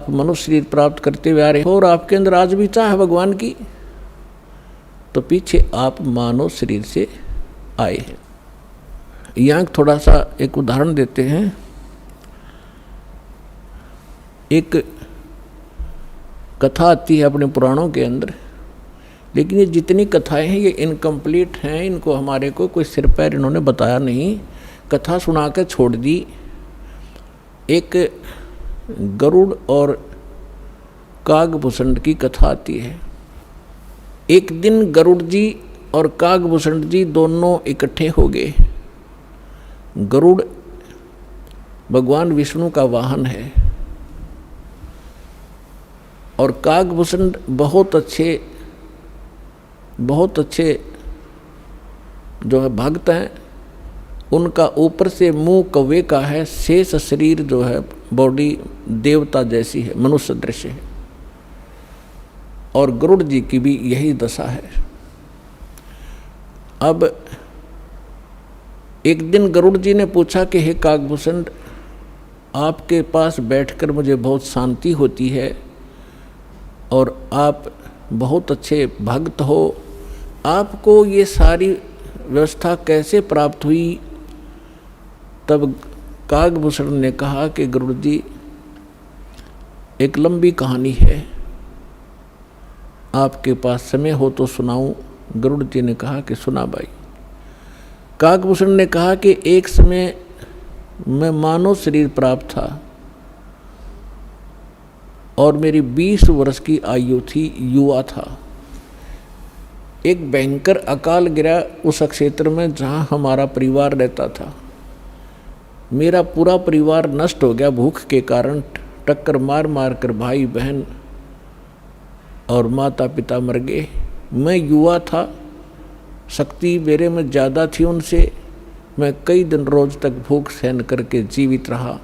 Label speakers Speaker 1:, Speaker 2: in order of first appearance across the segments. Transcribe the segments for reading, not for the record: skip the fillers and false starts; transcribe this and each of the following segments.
Speaker 1: आप मनुष्य शरीर प्राप्त करते हुए आ रहे हो और आपके अंदर आज भी चाह है भगवान की, तो पीछे आप मानव शरीर से आए हैं। यहाँ थोड़ा सा एक उदाहरण देते हैं। एक कथा आती है अपने पुराणों के अंदर, लेकिन ये जितनी कथाएं हैं ये इनकम्प्लीट हैं, इनको हमारे को कोई सिर पैर इन्होंने बताया नहीं, कथा सुना के छोड़ दी। एक गरुड़ और कागभूषण की कथा आती है। एक दिन गरुड़ जी और कागभूषण जी दोनों इकट्ठे हो गए। गरुड़ भगवान विष्णु का वाहन है और कागभूषण बहुत अच्छे जो है भक्त हैं। उनका ऊपर से मुंह कौवे का है, शेष शरीर जो है बॉडी देवता जैसी है, मनुष्य दृश्य है। और गरुड़ जी की भी यही दशा है। अब एक दिन गरुड़ जी ने पूछा कि हे कागभूषण, आपके पास बैठकर मुझे बहुत शांति होती है और आप बहुत अच्छे भक्त हो, आपको ये सारी व्यवस्था कैसे प्राप्त हुई? तब कागभूषण ने कहा कि गरुड़ जी, एक लंबी कहानी है, आपके पास समय हो तो सुनाऊं? गरुड़ जी ने कहा कि सुना भाई। कागभूषण ने कहा कि एक समय मैं मानव शरीर प्राप्त था और मेरी 20 वर्ष की आयु थी, युवा था। एक भयंकर अकाल गिरा उस क्षेत्र में जहाँ हमारा परिवार रहता था। मेरा पूरा परिवार नष्ट हो गया भूख के कारण, टक्कर मार मार कर भाई बहन और माता पिता मर गए। मैं युवा था, शक्ति मेरे में ज़्यादा थी उनसे। मैं कई दिन रोज तक भूख सहन करके जीवित रहा।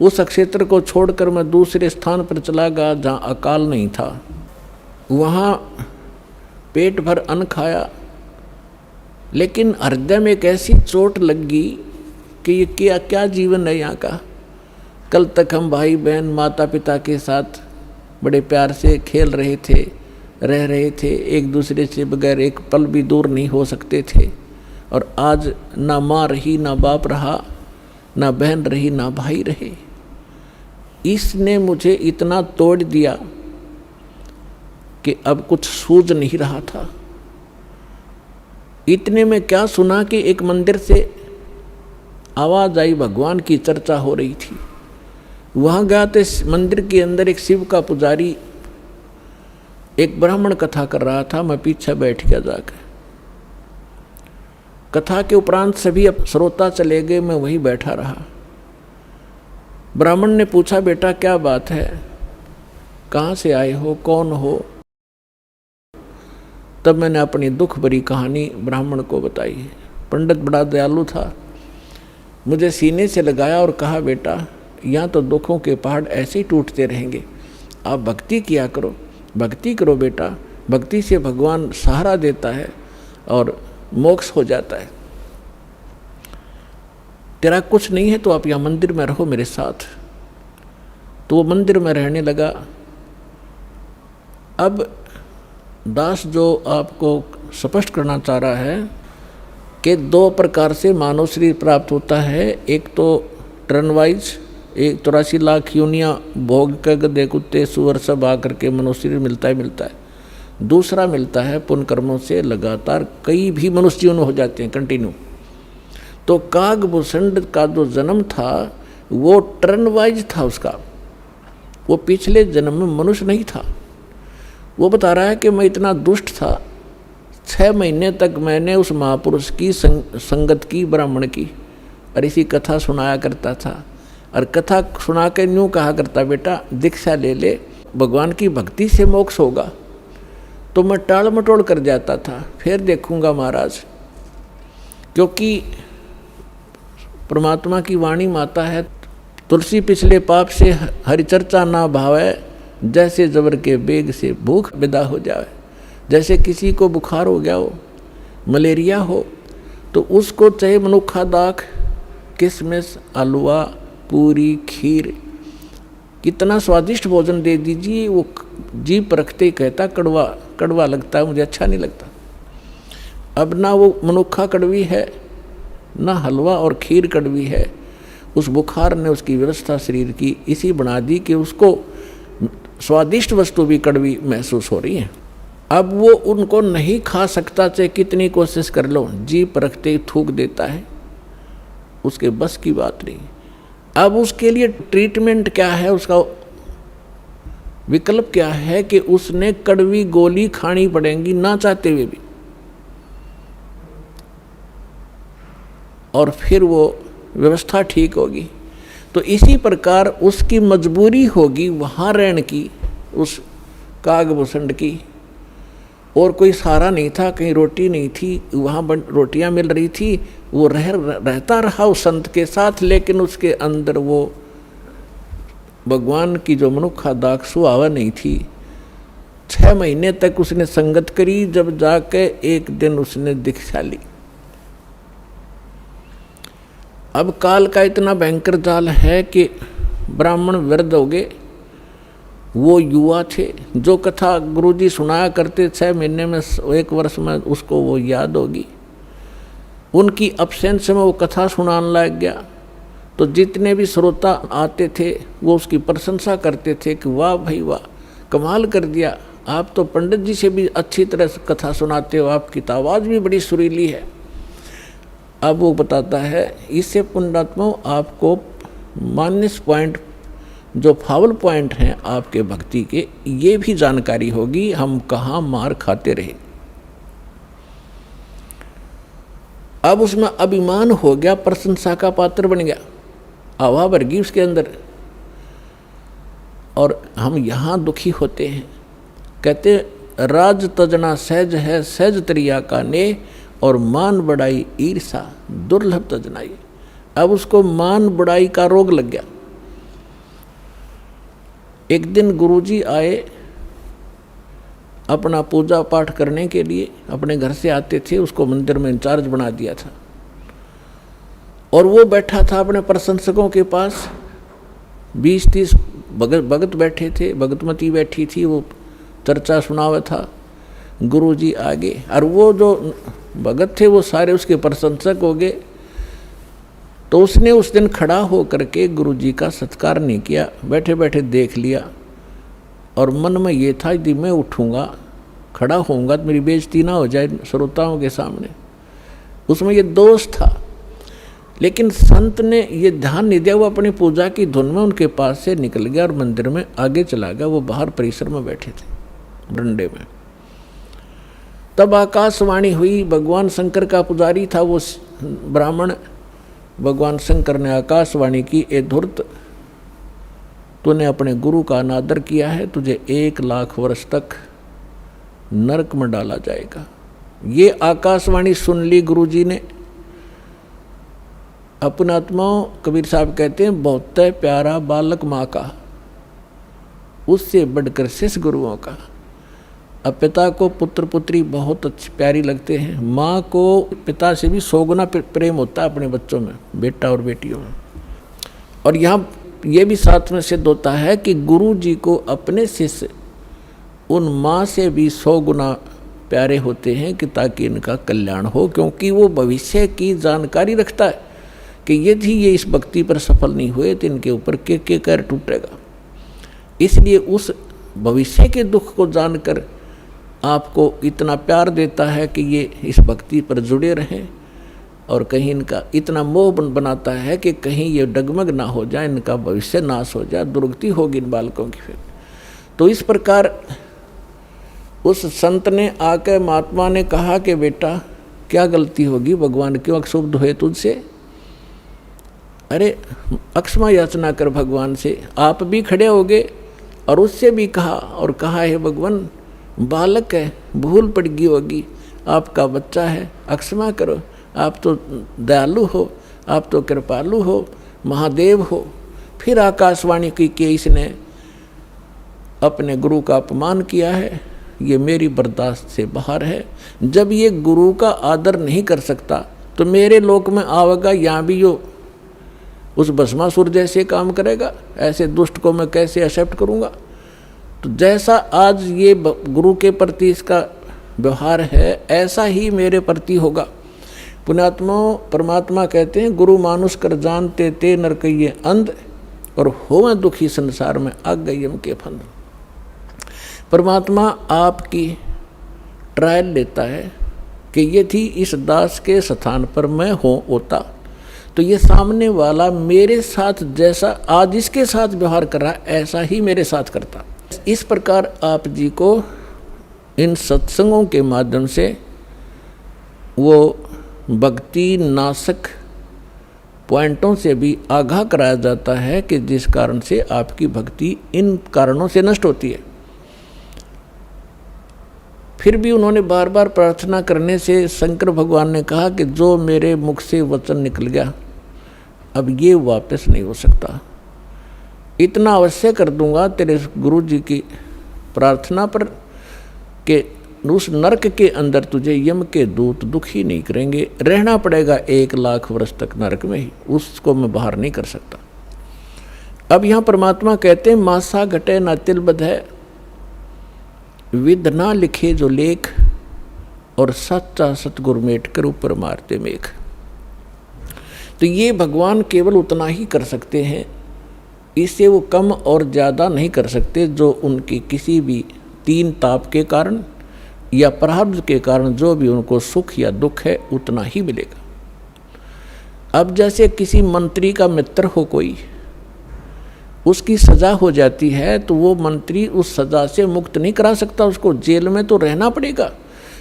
Speaker 1: उस क्षेत्र को छोड़कर मैं दूसरे स्थान पर चला गया जहाँ अकाल नहीं था। वहाँ पेट भर अन्न खाया, लेकिन हृदय में एक ऐसी चोट लग गई कि ये क्या जीवन है यहाँ का। कल तक हम भाई बहन माता पिता के साथ बड़े प्यार से खेल रहे थे, रह रहे थे, एक दूसरे से बगैर एक पल भी दूर नहीं हो सकते थे। और आज ना माँ रही, ना बाप रहा, ना बहन रही, ना भाई रहे। इसने मुझे इतना तोड़ दिया कि अब कुछ सूझ नहीं रहा था। इतने में क्या सुना कि एक मंदिर से आवाज आई, भगवान की चर्चा हो रही थी। वहाँ गया तो मंदिर के अंदर एक शिव का पुजारी एक ब्राह्मण कथा कर रहा था। मैं पीछे बैठ गया जाकर। कथा के उपरांत सभी अब श्रोता चले गए, मैं वहीं बैठा रहा। ब्राह्मण ने पूछा, बेटा क्या बात है, कहाँ से आए हो, कौन हो? तब मैंने अपनी दुख भरी कहानी ब्राह्मण को बताई। पंडित बड़ा दयालु था, मुझे सीने से लगाया और कहा, बेटा यहाँ तो दुखों के पहाड़ ऐसे ही टूटते रहेंगे, आप भक्ति किया करो, भक्ति करो बेटा, भक्ति से भगवान सहारा देता है और मोक्ष हो जाता है। तेरा कुछ नहीं है तो आप यहाँ मंदिर में रहो मेरे साथ। तो वो मंदिर में रहने लगा। अब दास जो आपको स्पष्ट करना चाह रहा है कि 2 प्रकार से मानव शरीर प्राप्त होता है। एक तो टर्न वाइज, 83 लाख योनियाँ भोग कर गधे कुत्ते सुअर सब आकर के मनुष्य शरीर मिलता है। दूसरा मिलता है पुण्य कर्मों से लगातार कई भी मनुष्य जीवन हो जाते हैं कंटिन्यू। तो कागभूषण का जो जन्म था वो टर्न वाइज था उसका, वो पिछले जन्म में मनुष्य नहीं था। वो बता रहा है कि मैं इतना दुष्ट था, 6 महीने तक मैंने उस महापुरुष की संगत की, ब्राह्मण की, और इसी कथा सुनाया करता था। और कथा सुना के यूँ कहा करता, बेटा दीक्षा ले ले, भगवान की भक्ति से मोक्ष होगा। तो मैं टाल मटोल कर जाता था, फिर देखूंगा महाराज, क्योंकि परमात्मा की वाणी माता है, तुलसी पिछले पाप से हरि चर्चा ना भावे, जैसे जबर के बेग से भूख विदा हो जाए। जैसे किसी को बुखार हो गया हो, मलेरिया हो, तो उसको चाहे मनुखा दाख, किशमिश, हलवा, पूरी, खीर कितना स्वादिष्ट भोजन दे दीजिए, वो जीभ परखते ही कहता कड़वा कड़वा लगता है, मुझे अच्छा नहीं लगता। अब ना वो मनुक्खा कड़वी है, ना हलवा और खीर कड़वी है। उस बुखार ने उसकी व्यवस्था शरीर की इसी बना दी कि उसको स्वादिष्ट वस्तु भी कड़वी महसूस हो रही है। अब वो उनको नहीं खा सकता, चाहे कितनी कोशिश कर लो, जीभ परखते ही थूक देता है, उसके बस की बात नहीं। अब उसके लिए ट्रीटमेंट क्या है, उसका विकल्प क्या है कि उसने कड़वी गोली खानी पड़ेगी ना चाहते हुए भी, और फिर वो व्यवस्था ठीक होगी। तो इसी प्रकार उसकी मजबूरी होगी वहाँ रहने की, उस कागभूषण की, और कोई सहारा नहीं था, कहीं रोटी नहीं थी, वहाँ रोटियाँ मिल रही थी, वो रहता रहा उस संत के साथ, लेकिन उसके अंदर वो भगवान की जो मनुष्य दाग सुहावा नहीं थी। 6 महीने तक उसने संगत करी, जब जाके एक दिन उसने दीक्षा ली। अब काल का इतना भयंकर जाल है कि ब्राह्मण वृद्ध हो गए, वो युवा थे, जो कथा गुरुजी सुनाया करते 6 महीने में 1 वर्ष में उसको वो याद होगी। उनकी अब्सेंस में वो कथा सुनाने लग गया, तो जितने भी श्रोता आते थे वो उसकी प्रशंसा करते थे कि वाह भाई वाह, कमाल कर दिया, आप तो पंडित जी से भी अच्छी तरह से कथा सुनाते हो, आपकी तो आवाज़ भी बड़ी सुरीली है। अब वो बताता है, इससे पुण्यात्मा आपको माइनस पॉइंट, जो फाउल पॉइंट हैं आपके भक्ति के, ये भी जानकारी होगी, हम कहाँ मार खाते रहे। अब उसमें अभिमान हो गया, प्रशंसा का पात्र बन गया, हवा भर गई उसके अंदर। और हम यहाँ दुखी होते हैं, कहते राज तजना सहज है, सहज त्रिया का ने, और मान बढ़ाई ईर्षा दुर्लभ तजनाई। अब उसको मान बढ़ाई का रोग लग गया। एक दिन गुरुजी आए अपना पूजा पाठ करने के लिए, अपने घर से आते थे, उसको मंदिर में इंचार्ज बना दिया था, और वो बैठा था अपने प्रशंसकों के पास। 20-30 भगत बैठे थे, भगतमती बैठी थी, वो चर्चा सुनावा था। गुरुजी आगे, और वो जो भगत थे वो सारे उसके प्रशंसक हो गए। तो उसने उस दिन खड़ा हो करके गुरुजी का सत्कार नहीं किया, बैठे बैठे देख लिया, और मन में ये था यदि मैं उठूँगा, खड़ा होऊंगा तो मेरी बेइज्जती ना हो जाए श्रोताओं के सामने। उसमें ये दोष था, लेकिन संत ने ये ध्यान नहीं दिया, वो अपनी पूजा की धुन में उनके पास से निकल गया और मंदिर में आगे चला गया। वो बाहर परिसर में बैठे थे बरंडे में। तब आकाशवाणी हुई, भगवान शंकर का पुजारी था वो ब्राह्मण। भगवान शंकर ने आकाशवाणी की, ए धूर्त, तूने अपने गुरु का अनादर किया है, तुझे 1 लाख वर्ष तक नरक में डाला जाएगा। ये आकाशवाणी सुन ली गुरुजी ने। अपना आत्माओं, कबीर साहब कहते हैं, बहुत प्यारा बालक माँ का, उससे बढ़कर शिष्य गुरुओं का। अब पिता को पुत्र पुत्री बहुत अच्छी प्यारी लगते हैं, माँ को पिता से भी 100 गुना प्रेम होता है अपने बच्चों में, बेटा और बेटियों में। और यहाँ ये भी साथ में सिद्ध होता है कि गुरु जी को अपने शिष्य उन माँ से भी 100 गुना प्यारे होते हैं, कि ताकि इनका कल्याण हो, क्योंकि वो भविष्य की जानकारी रखता है कि यदि ये इस भक्ति पर सफल नहीं हुए तो इनके ऊपर के कहर टूटेगा। इसलिए उस भविष्य के दुख को जानकर आपको इतना प्यार देता है कि ये इस भक्ति पर जुड़े रहें, और कहीं इनका इतना मोह बनाता है कि कहीं ये डगमग ना हो जाए, इनका भविष्य नाश हो जाए, दुर्गति होगी इन बालकों की। फिर तो इस प्रकार उस संत ने आकर महात्मा ने कहा कि बेटा क्या गलती होगी, भगवान क्यों अक्षुब्ध हुए तुझसे? अरे अक्षमा याचना कर भगवान से। आप भी खड़े हो गए और उससे भी कहा, और कहा है भगवान बालक है, भूल पड़ गई होगी, आपका बच्चा है, अक्षमा करो, आप तो दयालु हो, आप तो कृपालु हो, महादेव हो। फिर आकाशवाणी की कि इसने अपने गुरु का अपमान किया है, ये मेरी बर्दाश्त से बाहर है। जब ये गुरु का आदर नहीं कर सकता तो मेरे लोक में आवेगा, यहाँ भी यो उस भस्मासुर जैसे काम करेगा, ऐसे दुष्ट को मैं कैसे एक्सेप्ट करूँगा। तो जैसा आज ये गुरु के प्रति इसका व्यवहार है, ऐसा ही मेरे प्रति होगा। पुण्यात्मा परमात्मा कहते हैं, गुरु मानुष कर जानते ते नर कहिए अंध, और होवे दुखी संसार में आग गई यम के फंद। परमात्मा आपकी ट्रायल लेता है कि यदि इस दास के स्थान पर मैं होता तो ये सामने वाला मेरे साथ जैसा आज इसके साथ व्यवहार कर रहा है ऐसा ही मेरे साथ करता। इस प्रकार आप जी को इन सत्संगों के माध्यम से वो भक्ति नाशक पॉइंटों से भी आगाह कराया जाता है कि जिस कारण से आपकी भक्ति इन कारणों से नष्ट होती है। फिर भी उन्होंने बार बार प्रार्थना करने से शंकर भगवान ने कहा कि जो मेरे मुख से वचन निकल गया अब ये वापस नहीं हो सकता। इतना अवश्य कर दूंगा तेरे गुरु जी की प्रार्थना पर कि उस नरक के अंदर तुझे यम के दूत दुखी नहीं करेंगे, रहना पड़ेगा 1 लाख वर्ष तक नरक में ही, उसको मैं बाहर नहीं कर सकता। अब यहाँ परमात्मा कहते हैं, मासा घटे ना तिल बध है, विद ना लिखे जो लेख, और सच्चा सतगुर मेट कर ऊपर मारते मेघ। तो ये भगवान केवल उतना ही कर सकते हैं, इससे वो कम और ज़्यादा नहीं कर सकते। जो उनकी किसी भी 3 ताप के कारण या प्रारब्ध के कारण जो भी उनको सुख या दुख है उतना ही मिलेगा। अब जैसे किसी मंत्री का मित्र हो कोई, उसकी सज़ा हो जाती है तो वो मंत्री उस सज़ा से मुक्त नहीं करा सकता, उसको जेल में तो रहना पड़ेगा,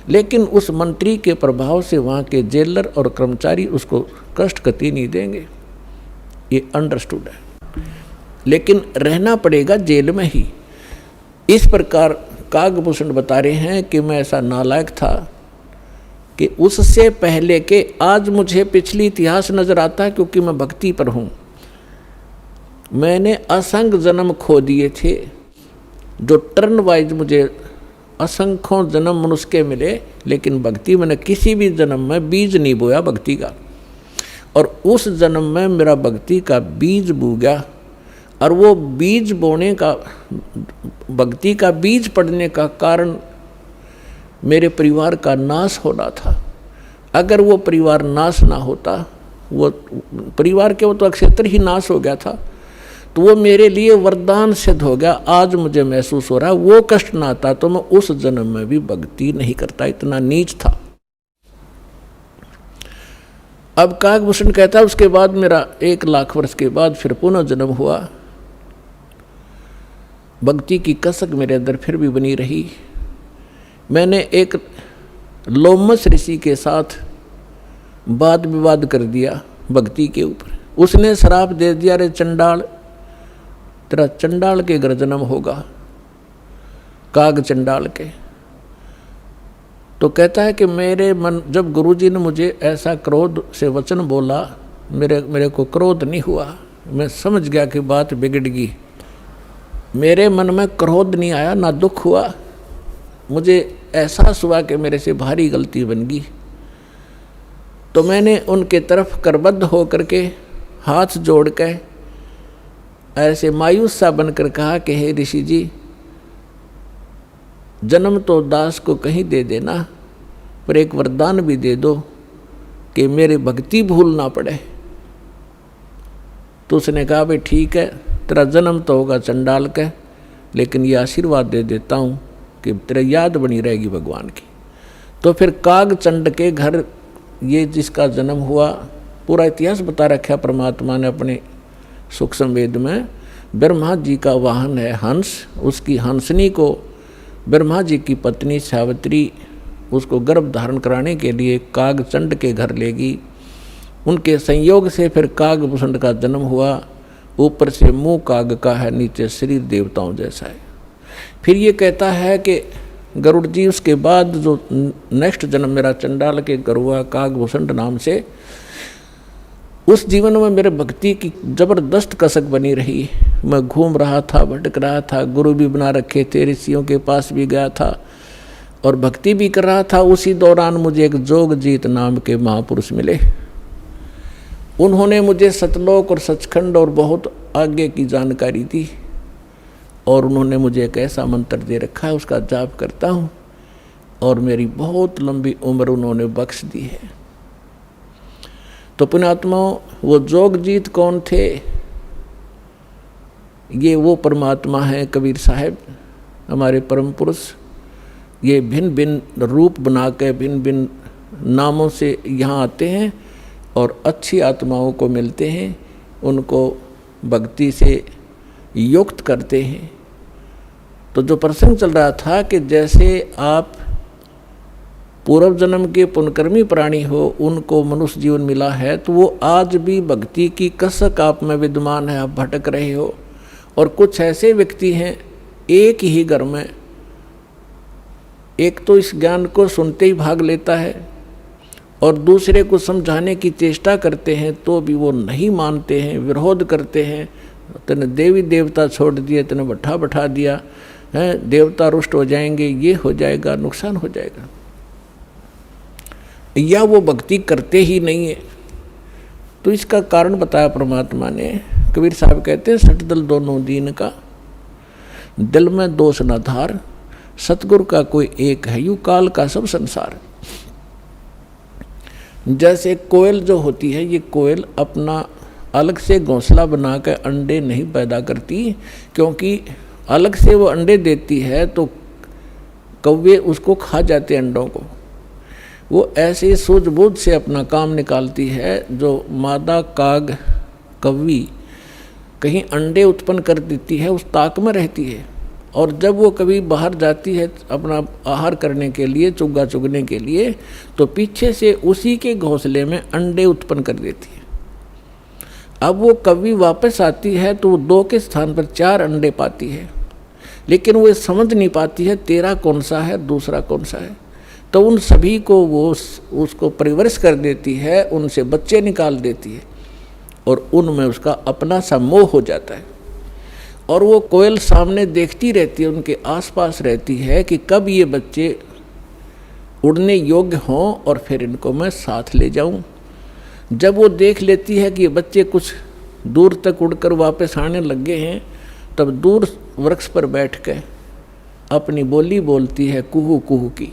Speaker 1: लेकिन उस मंत्री के प्रभाव से वहाँ के जेलर और कर्मचारी उसको कष्ट कति नहीं देंगे, ये अंडरस्टूड है, लेकिन रहना पड़ेगा जेल में ही। इस प्रकार कागभूषण बता रहे हैं कि मैं ऐसा नालायक था कि उससे पहले के आज मुझे पिछली इतिहास नज़र आता है, क्योंकि मैं भक्ति पर हूँ। मैंने असंख्य जन्म खो दिए थे, जो टर्न वाइज मुझे असंख्यों जन्म मनुष्य के मिले, लेकिन भक्ति मैंने किसी भी जन्म में बीज नहीं बोया भक्ति का, और उस जन्म में मेरा भक्ति का बीज बू गया। और वो बीज बोने का, भक्ति का बीज पड़ने का कारण मेरे परिवार का नाश होना था। अगर वो परिवार नाश ना होता, वो परिवार के वो तो क्षेत्र ही नाश हो गया था, तो वो मेरे लिए वरदान सिद्ध हो गया। आज मुझे महसूस हो रहा है वो कष्ट ना आता तो मैं उस जन्म में भी भक्ति नहीं करता, इतना नीच था। अब कागभूषण कहता है, उसके बाद मेरा 1 लाख वर्ष के बाद फिर पुनः जन्म हुआ। भक्ति की कसक मेरे अंदर फिर भी बनी रही। मैंने एक लोमस ऋषि के साथ वाद विवाद कर दिया भक्ति के ऊपर। उसने श्राप दे दिया, रे चंडाल, तेरा चंडाल के घर जन्म होगा, काग चंडाल के। तो कहता है कि मेरे मन, जब गुरुजी ने मुझे ऐसा क्रोध से वचन बोला, मेरे को क्रोध नहीं हुआ, मैं समझ गया कि बात बिगड़ गई। मेरे मन में क्रोध नहीं आया, ना दुख हुआ, मुझे एहसास हुआ कि मेरे से भारी गलती बन गई। तो मैंने उनके तरफ करबद्ध होकर के हाथ जोड़ के ऐसे मायूस सा बनकर कहा कि हे ऋषि जी, जन्म तो दास को कहीं दे देना, पर एक वरदान भी दे दो कि मेरी भक्ति भूल ना पड़े। तो उसने कहा, भाई ठीक है, तेरा जन्म तो होगा चंडाल का, लेकिन ये आशीर्वाद दे देता हूँ कि तेरा याद बनी रहेगी भगवान की। तो फिर काग चंड के घर ये जिसका जन्म हुआ, पूरा इतिहास बता रखा परमात्मा ने अपने सूक्ष्म वेद में। ब्रह्मा जी का वाहन है हंस, उसकी हंसनी को ब्रह्मा जी की पत्नी सावित्री उसको गर्भ धारण कराने के लिए काग चंड के घर लेगी। उनके संयोग से फिर कागभूषण का जन्म हुआ। ऊपर से मुंह काग का है, नीचे शरीर देवताओं जैसा है। फिर ये कहता है कि गरुड़ जी उसके बाद जो नेक्स्ट जन्म मेरा चंडाल के घर हुआ कागभूषण नाम से, उस जीवन में मेरे भक्ति की जबरदस्त कसक बनी रही। मैं घूम रहा था, भटक रहा था, गुरु भी बना रखे थे, ऋषियों के पास भी गया था और भक्ति भी कर रहा था। उसी दौरान मुझे एक जोगजीत नाम के महापुरुष मिले। उन्होंने मुझे सतलोक और सचखंड और बहुत आगे की जानकारी दी, और उन्होंने मुझे एक ऐसा मंत्र दे रखा है, उसका जाप करता हूँ और मेरी बहुत लंबी उम्र उन्होंने बख्श दी है। तो पुण्यात्माओं, वो जोगजीत कौन थे? ये वो परमात्मा है कबीर साहब, हमारे परम पुरुष। ये भिन्न भिन्न रूप बना के भिन्न भिन्न नामों से यहाँ आते हैं और अच्छी आत्माओं को मिलते हैं, उनको भक्ति से युक्त करते हैं। तो जो प्रसंग चल रहा था कि जैसे आप पूर्व जन्म के पुण्यकर्मी प्राणी हो, उनको मनुष्य जीवन मिला है, तो वो आज भी भक्ति की कसक आप में विद्यमान है, आप भटक रहे हो। और कुछ ऐसे व्यक्ति हैं एक ही घर में, एक तो इस ज्ञान को सुनते ही भाग लेता है और दूसरे को समझाने की चेष्टा करते हैं तो भी वो नहीं मानते हैं, विरोध करते हैं। तने देवी देवता छोड़ दिए, तने बैठा बैठा दिया है, देवता रुष्ट हो जाएंगे, ये हो जाएगा, नुकसान हो जाएगा, या वो भक्ति करते ही नहीं है। तो इसका कारण बताया परमात्मा ने। कबीर साहब कहते हैं, सठ दल दोनों दीन का, दिल में दोष न धार, सतगुरु का कोई एक है, यू काल का सब संसार। जैसे कोयल जो होती है, ये कोयल अपना अलग से घोंसला बनाकर अंडे नहीं पैदा करती, क्योंकि अलग से वो अंडे देती है तो कौवे उसको खा जाते अंडों को। वो ऐसे सूझबूझ से अपना काम निकालती है। जो मादा काग कौवी कहीं अंडे उत्पन्न कर देती है, उस ताक में रहती है, और जब वो कभी बाहर जाती है अपना आहार करने के लिए, चुग्गा चुगने के लिए, तो पीछे से उसी के घोंसले में अंडे उत्पन्न कर देती है। अब वो कभी वापस आती है तो वो 2 के स्थान पर 4 अंडे पाती है, लेकिन वो समझ नहीं पाती है तेरा कौन सा है, दूसरा कौन सा है। तो उन सभी को वो उसको परिवरिश कर देती है, उनसे बच्चे निकाल देती है और उनमें उसका अपना सा मोह हो जाता है। और वो कोयल सामने देखती रहती है, उनके आसपास रहती है कि कब ये बच्चे उड़ने योग्य हों और फिर इनको मैं साथ ले जाऊं। जब वो देख लेती है कि ये बच्चे कुछ दूर तक उड़कर वापस आने लगे हैं, तब दूर वृक्ष पर बैठ कर अपनी बोली बोलती है कुहू कुहू की।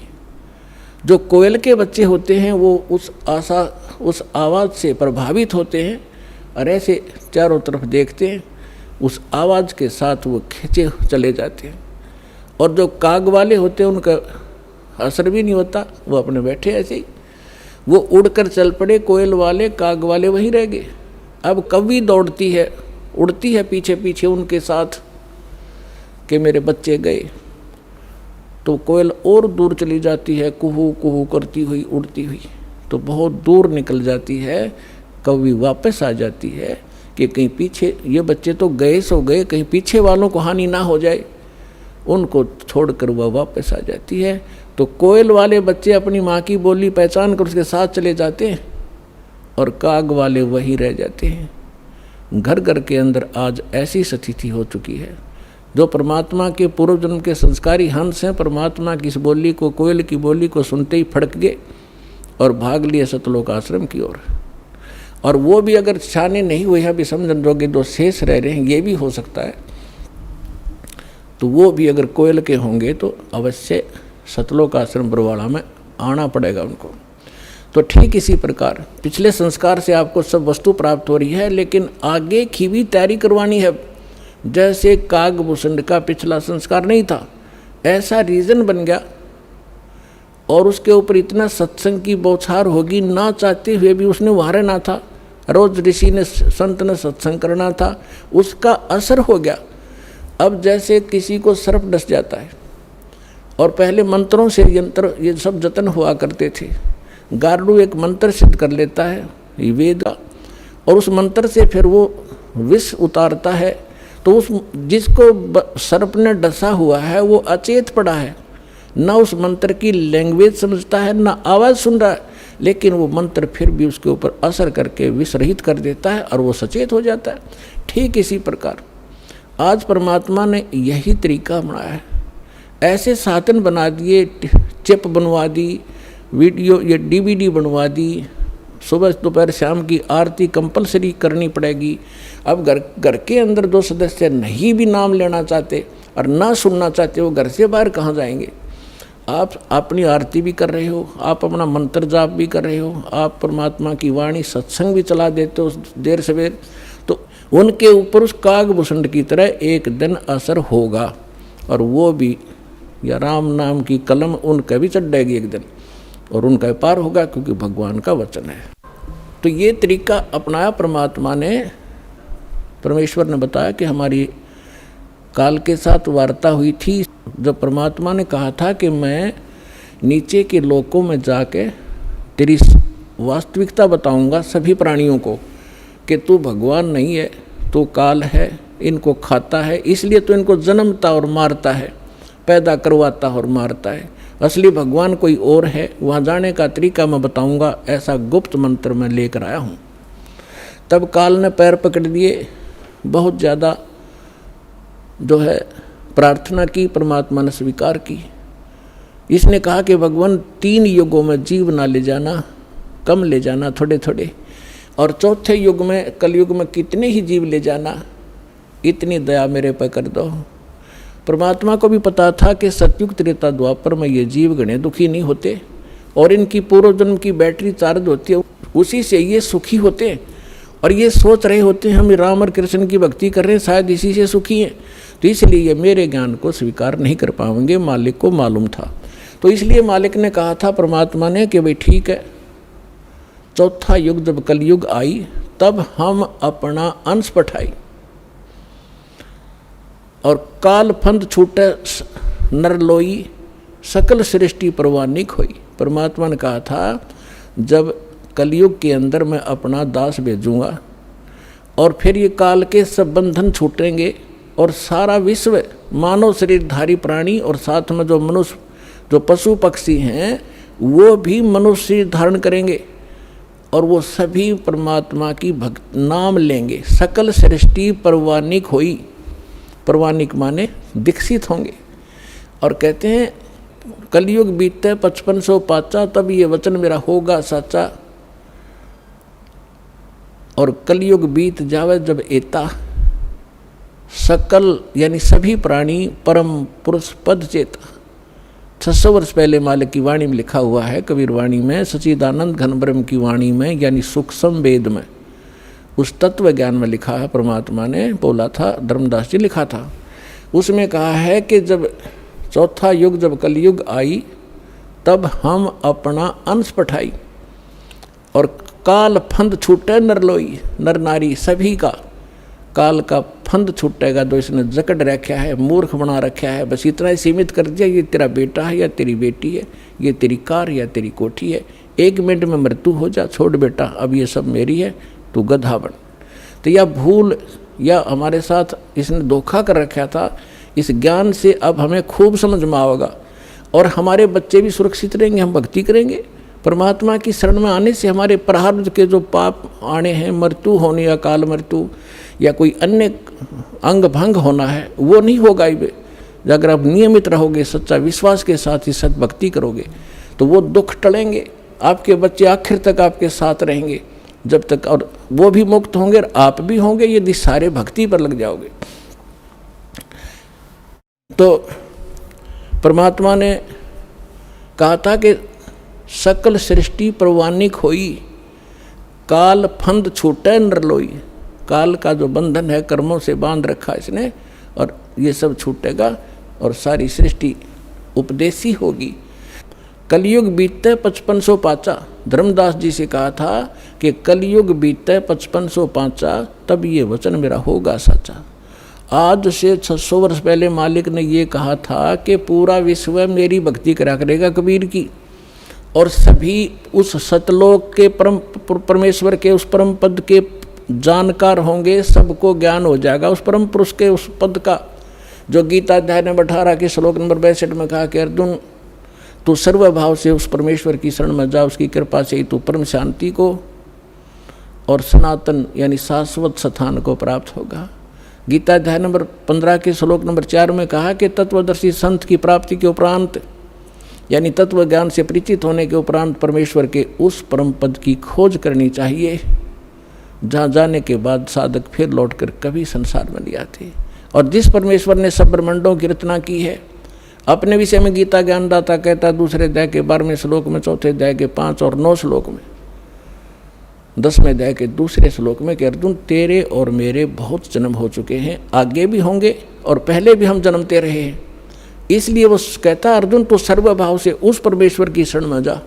Speaker 1: जो कोयल के बच्चे होते हैं वो उस आवाज़ से प्रभावित होते हैं और ऐसे चारों तरफ देखते हैं, उस आवाज़ के साथ वो खींचे चले जाते हैं। और जो काग वाले होते हैं उनका असर भी नहीं होता, वो अपने बैठे ऐसे ही, वो उड़कर चल पड़े। कोयल वाले काग वाले वहीं रह गए। अब कौवी दौड़ती है, उड़ती है पीछे पीछे उनके साथ कि मेरे बच्चे गए, तो कोयल और दूर चली जाती है, कुहू कुहू करती हुई उड़ती हुई, तो बहुत दूर निकल जाती है। कौवी वापस आ जाती है कि कहीं पीछे ये बच्चे तो गए सो गए, कहीं पीछे वालों को हानि ना हो जाए, उनको छोड़कर वह वापस आ जाती है। तो कोयल वाले बच्चे अपनी माँ की बोली पहचान कर उसके साथ चले जाते हैं और काग वाले वहीं रह जाते हैं। घर घर के अंदर आज ऐसी स्थिति हो चुकी है। जो परमात्मा के पूर्व जन्म के संस्कारी हंस हैं, परमात्मा की इस बोली को, कोयल की बोली को सुनते ही फड़क गए और भाग लिए सतलोक आश्रम की ओर। और वो भी अगर छाने नहीं हुए हैं, अभी समझन जोगे दो शेष रह रहे हैं, ये भी हो सकता है, तो वो भी अगर कोयल के होंगे तो अवश्य सतलोक आश्रम बरवाड़ा में आना पड़ेगा उनको। तो ठीक इसी प्रकार पिछले संस्कार से आपको सब वस्तु प्राप्त हो रही है, लेकिन आगे की भी तैयारी करवानी है। जैसे कागभूषण का पिछला संस्कार नहीं था, ऐसा रीजन बन गया और उसके ऊपर इतना सत्संग की बौछार होगी, ना चाहते हुए भी उसने वहाँ रहना था। रोज ऋषि ने संत ने सत्संग करना था, उसका असर हो गया। अब जैसे किसी को सर्प डस जाता है और पहले मंत्रों से यंत्र ये सब जतन हुआ करते थे, गारुड़ एक मंत्र सिद्ध कर लेता है वेद का, और उस मंत्र से फिर वो विष उतारता है। तो उस जिसको सर्प ने डसा हुआ है वो अचेत पड़ा है, ना उस मंत्र की लैंग्वेज समझता है, ना आवाज़ सुन रहा है, लेकिन वो मंत्र फिर भी उसके ऊपर असर करके विष रहित कर देता है और वो सचेत हो जाता है। ठीक इसी प्रकार आज परमात्मा ने यही तरीका बनाया है। ऐसे साधन बना दिए, चिप बनवा दी, वीडियो ये DVD बनवा दी, सुबह दोपहर शाम की आरती कंपलसरी करनी पड़ेगी। अब घर के अंदर जो सदस्य नहीं भी नाम लेना चाहते और ना सुनना चाहते, वो घर से बाहर कहाँ जाएंगे। आप अपनी आरती भी कर रहे हो, आप अपना मंत्र जाप भी कर रहे हो, आप परमात्मा की वाणी सत्संग भी चला देते हो देर सवेर, तो उनके ऊपर उस कागभूषण की तरह एक दिन असर होगा, और वो भी या राम नाम की कलम उनका भी चढ़ेगी एक दिन, और उनका पार होगा, क्योंकि भगवान का वचन है। तो ये तरीका अपनाया परमात्मा ने, परमेश्वर ने बताया कि हमारी काल के साथ वार्ता हुई थी, जब परमात्मा ने कहा था कि मैं नीचे के लोकों में जाके तेरी वास्तविकता बताऊंगा सभी प्राणियों को कि तू भगवान नहीं है, तू काल है, इनको खाता है, इसलिए तो इनको जन्मता और मारता है, पैदा करवाता और मारता है, असली भगवान कोई और है, वहाँ जाने का तरीका मैं बताऊंगा, ऐसा गुप्त मंत्र मैं लेकर आया हूँ। तब काल ने पैर पकड़ दिए, बहुत ज़्यादा जो है प्रार्थना की, परमात्मा ने स्वीकार की। इसने कहा कि भगवान 3 युगों में जीव ना ले जाना, कम ले जाना, थोड़े थोड़े, और चौथे युग में कलयुग में कितने ही जीव ले जाना, इतनी दया मेरे पर कर दो। परमात्मा को भी पता था कि सतयुग त्रेता द्वापर में ये जीव गणे दुखी नहीं होते, और इनकी पूर्व जन्म की बैटरी चार्ज होती है, उसी से ये सुखी होते हैं, और ये सोच रहे होते हैं हम राम और कृष्ण की भक्ति कर रहे हैं, शायद इसी से सुखी हैं, तो इसलिए ये मेरे ज्ञान को स्वीकार नहीं कर पाएंगे। मालिक को मालूम था, तो इसलिए मालिक ने कहा था परमात्मा ने कि भाई ठीक है, चौथा युग जब कलयुग आई तब हम अपना अंश पठाई, और काल फंद छूटे नरलोई, सकल सृष्टि परवानिक हुई। परमात्मा ने कहा था जब कलयुग के अंदर मैं अपना दास भेजूंगा, और फिर ये काल के सब बंधन छूटेंगे, और सारा विश्व मानव शरीरधारी प्राणी और साथ में जो मनुष्य, जो पशु पक्षी हैं, वो भी मनुष्य शरीर धारण करेंगे, और वो सभी परमात्मा की भक्त नाम लेंगे। सकल सृष्टि परवानिक हुई, परवानिक माने दीक्षित होंगे। और कहते हैं कलयुग बीतते 5500 पाचा, तब ये वचन मेरा होगा साचा, और कलयुग बीत जावे जब एता, सकल यानी सभी प्राणी परम पुरुष पद चेता। 600 वर्ष पहले मालिक की वाणी में लिखा हुआ है, कबीर वाणी में, सच्चिदानंद घन ब्रह्म की वाणी में, यानी सूक्ष्म वेद में, उस तत्व ज्ञान में लिखा है, परमात्मा ने बोला था, धर्मदास जी लिखा था, उसमें कहा है कि जब चौथा युग जब कलयुग आई तब हम अपना अंश पठाई, और काल फंद छूटे नरलोई, नर नारी सभी का काल का फंद छूटेगा, तो इसने जकड़ रखा है, मूर्ख बना रखा है, बस इतना ही सीमित कर दिया, ये तेरा बेटा है या तेरी बेटी है, ये तेरी कार या तेरी कोठी है, 1 मिनट में मृत्यु हो जा, छोड़ बेटा, अब ये सब मेरी है, तू गधा बन। तो यह भूल या हमारे साथ इसने धोखा कर रखा था, इस ज्ञान से अब हमें खूब समझ में आएगा, और हमारे बच्चे भी सुरक्षित रहेंगे, हम भक्ति करेंगे। परमात्मा की शरण में आने से हमारे प्रारब्ध के जो पाप आने हैं, मृत्यु होने, अकाल मृत्यु या कोई अन्य अंग भंग होना है, वो नहीं होगा ही। अगर आप नियमित रहोगे, सच्चा विश्वास के साथ ही सद्भक्ति करोगे, तो वो दुख टलेंगे, आपके बच्चे आखिर तक आपके साथ रहेंगे जब तक, और वो भी मुक्त होंगे और आप भी होंगे, यदि सारे भक्ति पर लग जाओगे। तो परमात्मा ने कहा था कि सकल सृष्टि परवानिक होई, काल फंद छूटे नरलोई, काल का जो बंधन है कर्मों से बांध रखा इसने, और ये सब छूटेगा और सारी सृष्टि उपदेशी होगी। कलयुग बीतते 5500 पाचा, धर्मदास जी से कहा था कि कलयुग बीतते 5500 पाचा, तब ये वचन मेरा होगा साचा। आज से 600 वर्ष पहले मालिक ने ये कहा था कि पूरा विश्व मेरी भक्ति करा करेगा कबीर की, और सभी उस सतलोक के परम परमेश्वर के उस परम पद के जानकार होंगे, सबको ज्ञान हो जाएगा उस परम पुरुष के उस पद का, जो गीता अध्याय नंबर 18 के श्लोक नंबर 62 में कहा कि अर्जुन तू सर्वभाव से उस परमेश्वर की शरण में जा, उसकी कृपा से ही तू परम शांति को और सनातन यानी शाश्वत स्थान को प्राप्त होगा। गीता अध्याय नंबर 15 के श्लोक नंबर 4 में कहा कि तत्वदर्शी संत की प्राप्ति के उपरांत यानी तत्व ज्ञान से परिचित होने के उपरांत परमेश्वर के उस परम पद की खोज करनी चाहिए जहाँ जाने के बाद साधक फिर लौटकर कभी संसार में नहीं आते। और जिस परमेश्वर ने सब ब्रह्मांडों की रचना की है, अपने विषय में गीता ज्ञानदाता कहता दूसरे अध्याय के 12वें श्लोक में, चौथे अध्याय के 5 और 9 श्लोक में, 10वें अध्याय के दूसरे श्लोक में कि अर्जुन तेरे और मेरे बहुत जन्म हो चुके हैं, आगे भी होंगे और पहले भी हम जन्मते रहे हैं। इसलिए वो कहता अर्जुन तो सर्वभाव से उस परमेश्वर की शरण में जा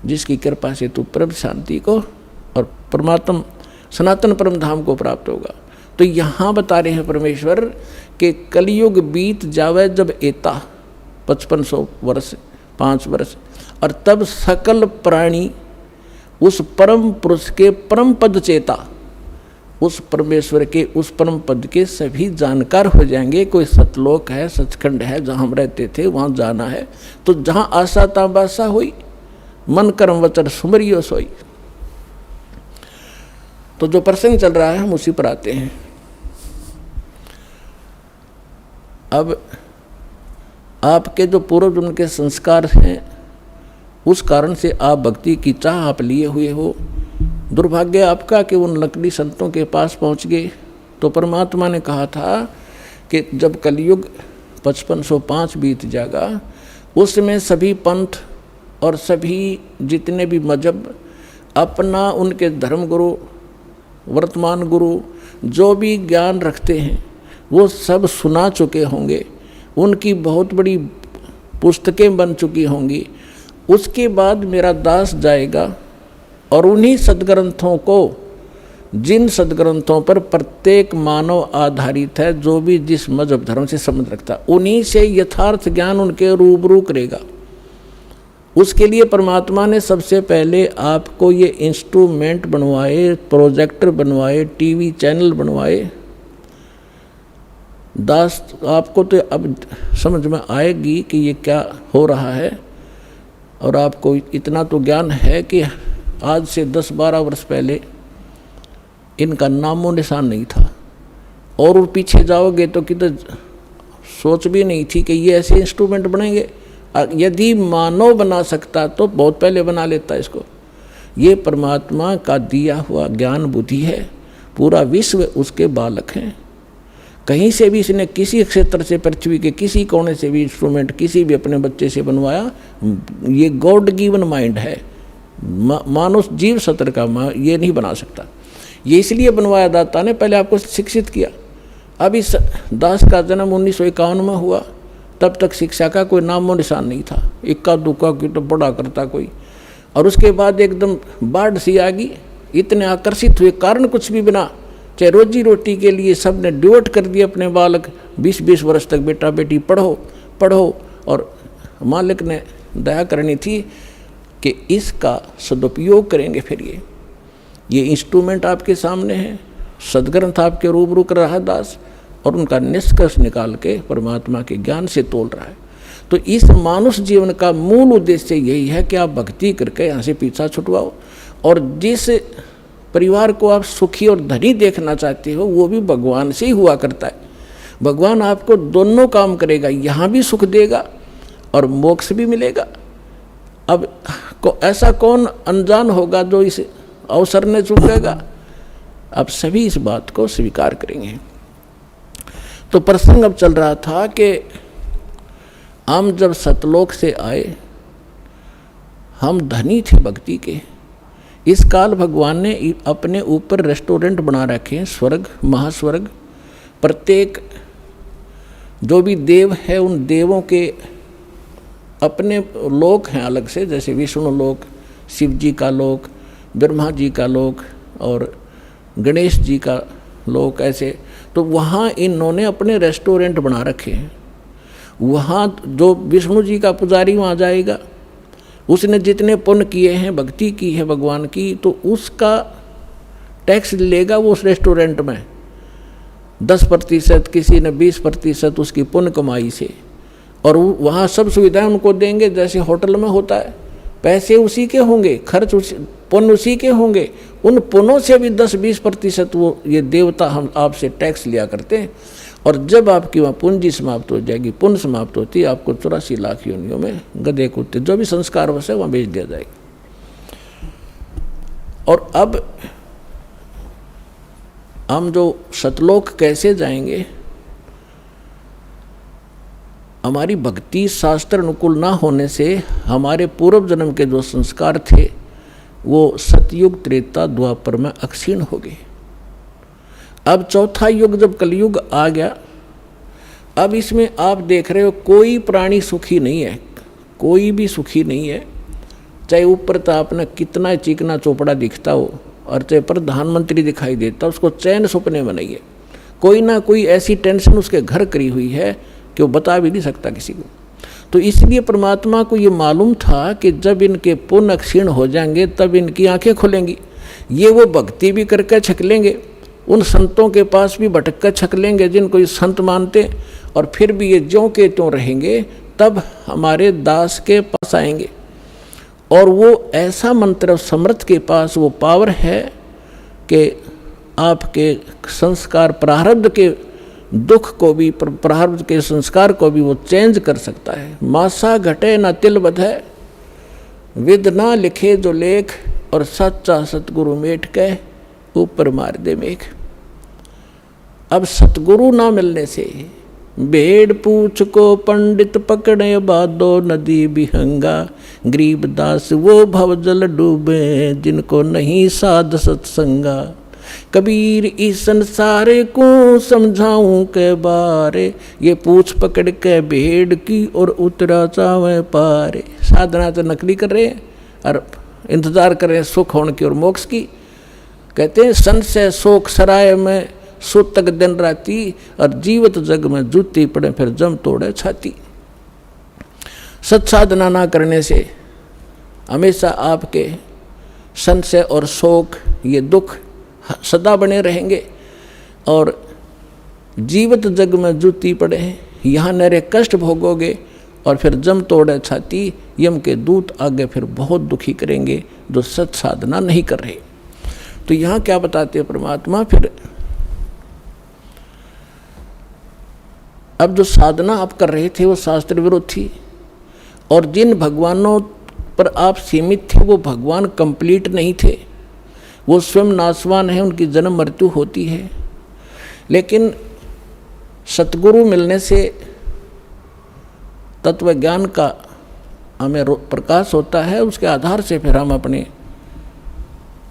Speaker 1: जिसकी कृपा से तू परम शांति को और परमात्म सनातन परम धाम को प्राप्त होगा। तो यहाँ बता रहे हैं परमेश्वर कि कलयुग बीत जावे जब एता 5500 वर्ष 5 वर्ष, और तब सकल प्राणी उस परम पुरुष के परम पद चेता, उस परमेश्वर के उस परम पद के सभी जानकार हो जाएंगे। कोई सतलोक है, सचखंड है जहाँ हम रहते थे, वहाँ जाना है। तो जहाँ आशा ताबासा हुई, मन कर्म वचन सुमरियो सोई। तो जो प्रसंग चल रहा है हम उसी पर आते हैं। अब आपके जो पूर्व जन्म के संस्कार हैं उस कारण से आप भक्ति की चाह आप लिए हुए हो। दुर्भाग्य आपका कि उन नकली संतों के पास पहुंच गए। तो परमात्मा ने कहा था कि जब कलयुग 5505 बीत जाएगा, उसमें सभी पंथ और सभी जितने भी मजहब अपना उनके धर्म गुरु, वर्तमान गुरु जो भी ज्ञान रखते हैं वो सब सुना चुके होंगे, उनकी बहुत बड़ी पुस्तकें बन चुकी होंगी। उसके बाद मेरा दास जाएगा और उन्हीं सद्ग्रंथों को, जिन सद्ग्रंथों पर प्रत्येक मानव आधारित है, जो भी जिस मजहब धर्म से संबंध रखता है, उन्हीं से यथार्थ ज्ञान उनके रूबरू करेगा। उसके लिए परमात्मा ने सबसे पहले आपको ये इंस्ट्रूमेंट बनवाए, प्रोजेक्टर बनवाए, टीवी चैनल बनवाए। दास आपको तो अब समझ में आएगी कि ये क्या हो रहा है, और आपको इतना तो ज्ञान है कि आज से 10-12 वर्ष पहले इनका नामो निशान नहीं था, और पीछे जाओगे तो किधर सोच भी नहीं थी कि ये ऐसे इंस्ट्रूमेंट बनेंगे। यदि मानव बना सकता तो बहुत पहले बना लेता इसको। ये परमात्मा का दिया हुआ ज्ञान बुद्धि है, पूरा विश्व उसके बालक हैं। कहीं से भी इसने किसी क्षेत्र से, पृथ्वी के किसी कोने से भी इंस्ट्रूमेंट किसी भी अपने बच्चे से बनवाया, ये गॉड गिवन माइंड है। मानव जीव सत्र का ये नहीं बना सकता। ये इसलिए बनवाया दाता ने, पहले आपको शिक्षित किया। अब इस दास का जन्म 1951 में हुआ, तब तक शिक्षा का कोई नामो निशान नहीं था। इक्का दुक्का की तो पढ़ा करता कोई, और उसके बाद एकदम बाढ़ सी आ गई। इतने आकर्षित हुए, कारण कुछ भी बिना, चाहे रोजी रोटी के लिए सब ने डिवोट कर दिए अपने बालक। 20-20 वर्ष तक बेटा बेटी पढ़ो पढ़ो, और मालिक ने दया करनी थी कि इसका सदुपयोग करेंगे। फिर ये इंस्ट्रूमेंट आपके सामने है, सदग्रंथ आपके रूबरू कर रहा है दास, और उनका निष्कर्ष निकाल के परमात्मा के ज्ञान से तोल रहा है। तो इस मानुष जीवन का मूल उद्देश्य यही है कि आप भक्ति करके यहाँ से पीछा छुटवाओ, और जिस परिवार को आप सुखी और धनी देखना चाहते हो वो भी भगवान से ही हुआ करता है। भगवान आपको दोनों काम करेगा, यहाँ भी सुख देगा और मोक्ष भी मिलेगा। अब ऐसा कौन अनजान होगा जो इस अवसर ने चूकेगा? अब सभी इस बात को स्वीकार करेंगे। तो प्रसंग अब चल रहा था कि हम जब सतलोक से आए, हम धनी थे भक्ति के। इस काल भगवान ने अपने ऊपर रेस्टोरेंट बना रखे हैं, स्वर्ग महास्वर्ग। प्रत्येक जो भी देव है उन देवों के अपने लोक हैं अलग से, जैसे विष्णु लोक, शिव जी का लोक, ब्रह्मा जी का लोक और गणेश जी का लोक, ऐसे। तो वहाँ इन्होंने अपने रेस्टोरेंट बना रखे हैं। वहाँ जो विष्णु जी का पुजारी वहाँ जाएगा, उसने जितने पुण्य किए हैं, भक्ति की है भगवान की, तो उसका टैक्स लेगा वो उस रेस्टोरेंट में 10%, किसी ने 20% उसकी पुण्य कमाई से, और वहाँ सब सुविधाएं उनको देंगे जैसे होटल में होता है। पैसे उसी के होंगे, खर्च पुण्य उसी के होंगे। उन पुण्यों से भी 10-20% वो ये देवता हम आपसे टैक्स लिया करते हैं। और जब आपकी वहाँ पूंजी समाप्त हो जाएगी, पुण्य समाप्त होती है, आपको 84 लाख योनियों में गधे कुत्ते जो भी संस्कार वैसे वहाँ भेज दिया जाएगा। और अब हम जो सतलोक कैसे जाएंगे, हमारी भक्ति शास्त्र अनुकूल ना होने से हमारे पूर्व जन्म के जो संस्कार थे वो सतयुग त्रेता द्वापर में अक्षीण हो गए। अब चौथा युग जब कलयुग आ गया, अब इसमें आप देख रहे हो कोई प्राणी सुखी नहीं है, कोई भी सुखी नहीं है। चाहे ऊपर तो आपने कितना चिकना चोपड़ा दिखता हो और चाहे प्रधानमंत्री दिखाई देता, उसको चैन सपने में नहीं है। कोई ना कोई ऐसी टेंशन उसके घर करी हुई है कि वो बता भी नहीं सकता किसी को। तो इसलिए परमात्मा को ये मालूम था कि जब इनके पुण्य क्षीण हो जाएंगे तब इनकी आंखें खुलेंगी। ये वो भक्ति भी करके छक लेंगे, उन संतों के पास भी भटक कर छक लेंगे जिनको ये संत मानते, और फिर भी ये ज्यों के त्यों रहेंगे, तब हमारे दास के पास आएंगे। और वो ऐसा मंत्र समर्थ के पास वो पावर है कि आपके संस्कार प्रारब्ध के दुख को भी, प्रारब्ध के संस्कार को भी वो चेंज कर सकता है। मासा घटे न तिल बधे, विद ना लिखे जो लेख, और सच्चा सतगुरु मेट के ऊपर मार दे मेघ। अब सतगुरु ना मिलने से भेड़ पूछ को पंडित पकड़े बादो नदी बिहंगा, गरीब दास वो भवजल डूबे जिनको नहीं साध सत्संगा। कबीर इस संसारे को समझाऊं के बारे, ये पूछ पकड़ के भेड़ की और उतरा चावे पारे। साधना तो नकली कर रहे हैं और इंतजार कर रहे हैं सुख होने की और मोक्ष की। कहते हैं संशय शोक सराय में सुतक दिन राती, और जीवत जग में जूती पड़े फिर जम तोड़े छाती। सत्साधना ना करने से हमेशा आपके संशय और शोक, ये दुख सदा बने रहेंगे, और जीवत जग में जूती पड़े यहाँ नरे कष्ट भोगोगे, और फिर जम तोड़े छाती, यम के दूत आगे फिर बहुत दुखी करेंगे जो सत साधना नहीं कर रहे। तो यहाँ क्या बताते हैं परमात्मा, फिर अब जो साधना आप कर रहे थे वो शास्त्र विरुद्ध थी, और जिन भगवानों पर आप सीमित थे वो भगवान कंप्लीट नहीं थे, वो स्वयं नाशवान है, उनकी जन्म मृत्यु होती है। लेकिन सतगुरु मिलने से तत्व ज्ञान का हमें प्रकाश होता है, उसके आधार से फिर हम अपने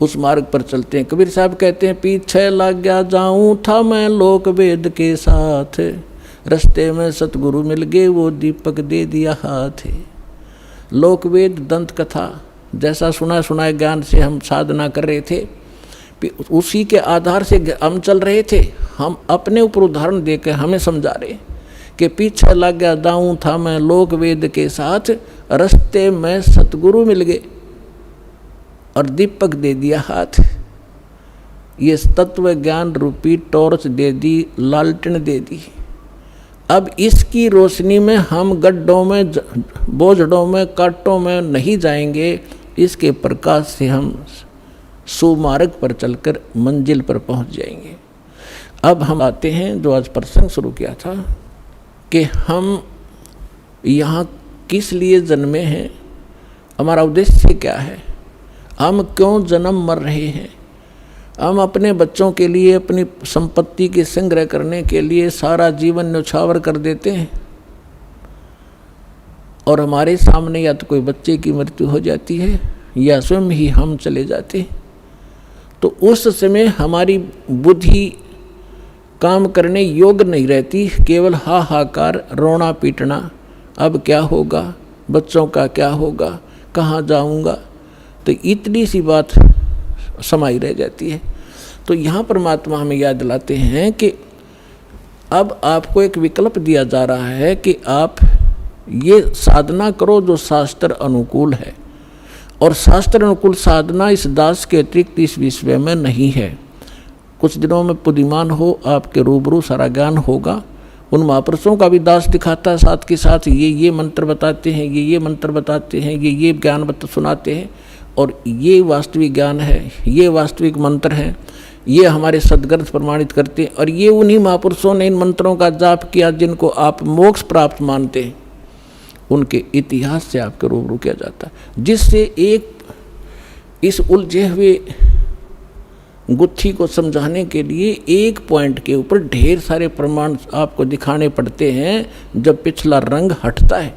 Speaker 1: उस मार्ग पर चलते हैं। कबीर साहब कहते हैं, पीछे लग गया जाऊं था मैं लोक वेद के साथ, रास्ते में सतगुरु मिल गए वो दीपक दे दिया हाथ। लोक वेद दंत कथा जैसा सुना सुनाए ज्ञान से हम साधना कर रहे थे, उसी के आधार से हम चल रहे थे। हम अपने ऊपर उदाहरण देकर हमें समझा रहे कि पीछे लग गया दाऊं था मैं लोक वेद के साथ, रास्ते में सतगुरु मिल गए और दीपक दे दिया हाथ। ये तत्व ज्ञान रूपी टॉर्च दे दी, लालटेन दे दी। अब इसकी रोशनी में हम गड्ढों में, बोझड़ों में, कांटों में नहीं जाएंगे, इसके प्रकाश से हम सुमार्ग पर चलकर मंजिल पर पहुंच जाएंगे। अब हम आते हैं जो आज प्रसंग शुरू किया था कि हम यहाँ किस लिए जन्मे हैं, हमारा उद्देश्य क्या है, हम क्यों जन्म मर रहे हैं। हम अपने बच्चों के लिए, अपनी संपत्ति के संग्रह करने के लिए सारा जीवन न्यौछावर कर देते हैं, और हमारे सामने या तो कोई बच्चे की मृत्यु हो जाती है या स्वयं ही हम चले जाते हैं। तो उस समय हमारी बुद्धि काम करने योग्य नहीं रहती, केवल हाहाकार, रोना पीटना, अब क्या होगा, बच्चों का क्या होगा, कहाँ जाऊँगा, तो इतनी सी बात समाई रह जाती है। तो यहाँ परमात्मा हमें याद दिलाते हैं कि अब आपको एक विकल्प दिया जा रहा है कि आप ये साधना करो जो शास्त्र अनुकूल है, और शास्त्र अनुकूल साधना इस दास के अतिरिक्त इस विश्व में नहीं है। कुछ दिनों में पुदिमान हो आपके रूबरू सारा ज्ञान होगा। उन महापुरुषों का भी दास दिखाता है, साथ के साथ ये मंत्र बताते हैं, ये मंत्र बताते हैं, ये ज्ञान सुनाते हैं, और ये वास्तविक ज्ञान है, ये वास्तविक मंत्र है, ये हमारे सदग्रंथ प्रमाणित करते हैं। और ये उन्हीं महापुरुषों ने इन मंत्रों का जाप किया जिनको आप मोक्ष प्राप्त मानते हैं, उनके इतिहास से आपके रूबरू किया जाता है, जिससे एक इस उलझे हुए गुत्थी को समझाने के लिए एक पॉइंट के ऊपर ढेर सारे प्रमाण आपको दिखाने पड़ते हैं। जब पिछला रंग हटता है